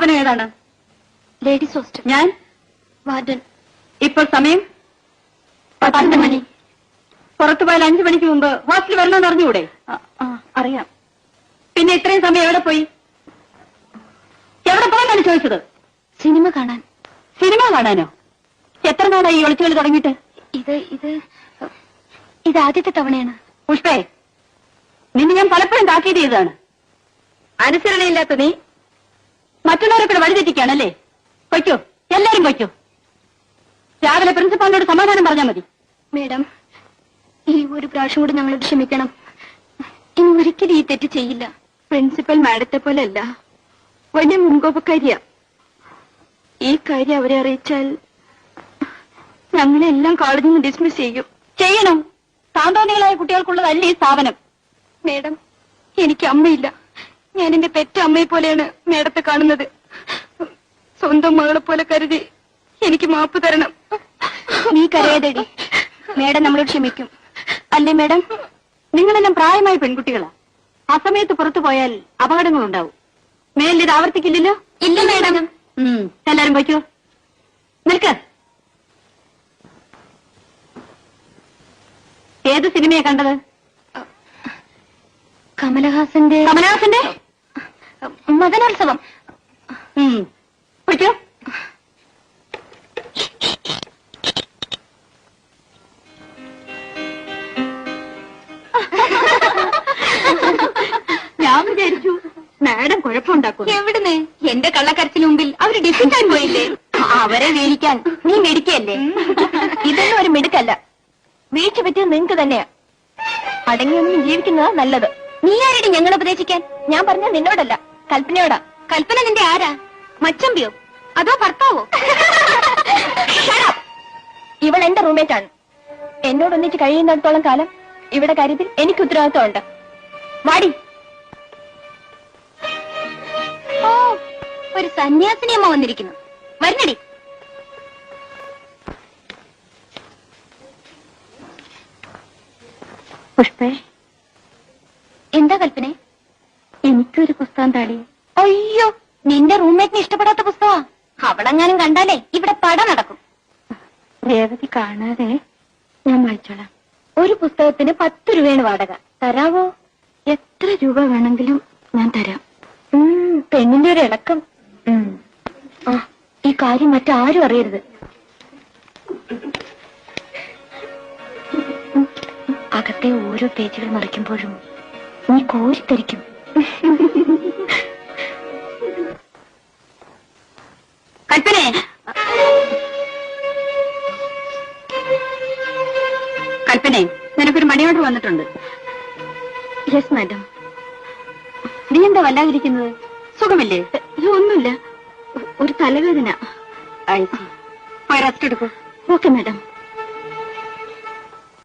സ്ഥാപനം ഏതാണ്? Ladies hostel. ഞാൻ വാർഡൻ. ഇപ്പോൾ സമയം 10 മണി. പുറത്തു പോയാൽ 5 മണിക്ക് മുമ്പ് ഹോസ്റ്റലിൽ വരണമെന്ന് അറിഞ്ഞുകൂടെ? അറിയാം. പിന്നെ ഇത്രയും സമയം എവിടെ പോയി? എവിടെ പോയെന്നാണ് ചോദിച്ചത്? സിനിമ കാണാൻ. സിനിമ കാണാനോ? എത്ര നാളായി ഈ ഒളിച്ചുകളി തുടങ്ങിയിട്ട്? ഇത് ആദ്യത്തെ തവണയാണ്. പുഷ്പേ, നിന്നെ ഞാൻ പലപ്പോഴും താക്കീത് ചെയ്തതാണ്. അനുസരണയില്ലാത്ത നീ മറ്റുള്ളവരെ വഴിതെറ്റിക്കാണല്ലേ? പൊയ്ക്കോ, എല്ലാരും പൊയ്ക്കോ. രാവിലെ പ്രിൻസിപ്പാളിനോട് സമാധാനം പറഞ്ഞാൽ മതി. മേഡം, ഈ ഒരു പ്രാവശ്യം കൂടി ഞങ്ങളോട് ക്ഷമിക്കണം. ഇനി ഒരിക്കലും ഈ തെറ്റ് ചെയ്യില്ല. പ്രിൻസിപ്പൽ മാഡത്തെ പോലെയല്ല, വലിയ മുൻകോപക്കാരിയാ. ഈ കാര്യം അവരെ അറിയിച്ചാൽ ഞങ്ങളെല്ലാം കോളേജിൽ നിന്ന് ഡിസ്മിസ് ചെയ്യണം. സാന്ത്വനികളായ കുട്ടികൾക്കുള്ളതല്ല ഈ സ്ഥാപനം. മേഡം, എനിക്ക് അമ്മയില്ല. ഞാൻ എന്റെ പെറ്റ അമ്മയെ പോലെയാണ് മേഡത്തെ കാണുന്നത്. സ്വന്തം മകളെ പോലെ കരുതി എനിക്ക് മാപ്പ് തരണം. നീ കരയാതെടി, മേഡം നമ്മളോട് ക്ഷമിക്കും. അല്ലേ മേഡം? നിങ്ങളെല്ലാം പ്രായമായ പെൺകുട്ടികളാ. ആ സമയത്ത് പുറത്തു പോയാൽ അപകടങ്ങളുണ്ടാവും. മേലിൽ ഇത് ആവർത്തിക്കില്ലല്ലോ? ഇല്ല മേഡം. എല്ലാരും പൊയ്ക്കോ. നിൽക്ക്. ഏത് സിനിമയാ കണ്ടത്? കമലഹാസന്റെ മദനോത്സവം. പൊയ്ക്കോ. ഞാൻ വിചാരിച്ചു മാഡം കുഴപ്പമുണ്ടാക്കും. എവിടുന്ന്? എന്റെ കള്ളക്കരച്ചിന് മുമ്പിൽ അവര് ഡിഫിറ്റാൻ പോയില്ലേ? അവരെ വീഴിക്കാൻ നീ മിടുക്കല്ലേ? ഇതൊന്നും ഒരു മിടുക്കല്ല. വീഴ്ച പറ്റിയത് നിങ്ങക്ക് തന്നെയാ. അടങ്ങിയൊന്നും ജീവിക്കുന്നതാ നല്ലത്. നീ ആരടി ഞങ്ങൾ ഉപദേശിക്കാൻ? ഞാൻ പറഞ്ഞ നിന്നോടല്ല, കൽപ്പനയോടാ. കൽപ്പന നിന്റെ ആരാ? മച്ചമ്പിയോ അതോ ഭർത്താവോ? ഇവൾ എന്റെ റൂംമേറ്റ് ആണ്. എന്നോടൊന്നിച്ച് കഴിയുന്നിടത്തോളം കാലം ഇവിടെ കാര്യത്തിൽ എനിക്ക് ഉത്തരവാദിത്വമുണ്ട്. വാടി. ഓ, ഒരു സന്യാസിനിയമ്മ വന്നിരിക്കുന്നു. വരുന്നടി. പുഷ്പേ, എന്താ കൽപ്പനെ? എനിക്കൊരു പുസ്തകം താടി. അയ്യോ, നിന്റെ റൂംമേറ്റിന് ഇഷ്ടപ്പെടാത്ത പുസ്തകമാ. അവളെങ്ങാനും കണ്ടാലേ ഇവിടെ പട നടക്കും. രേവതി കാണാതെ ഞാൻ വായിച്ചോളാം. ഒരു പുസ്തകത്തിന് 10 രൂപയാണ് വാടക. തരാവോ? എത്ര രൂപ വേണമെങ്കിലും ഞാൻ തരാം. പെണ്ണിന്റെ ഒരു ഇളക്കം. ഈ കാര്യം മറ്റാരും അറിയരുത്. അകത്തെ ഓരോ പേജുകൾ മറിക്കുമ്പോഴും നീ കോരിത്തരിക്കും. കൽപ്പനെ, കൽപ്പനെ, നിനക്കൊരു മണി ഓർഡർ വന്നിട്ടുണ്ട്. Yes madam. നീ എന്താ വല്ലാതിരിക്കുന്നത്? സുഖമില്ലേ? ഒന്നുമില്ല, ഒരു തലവേദന. പോയി റെസ്റ്റ് എടുക്കൂ. Okay madam.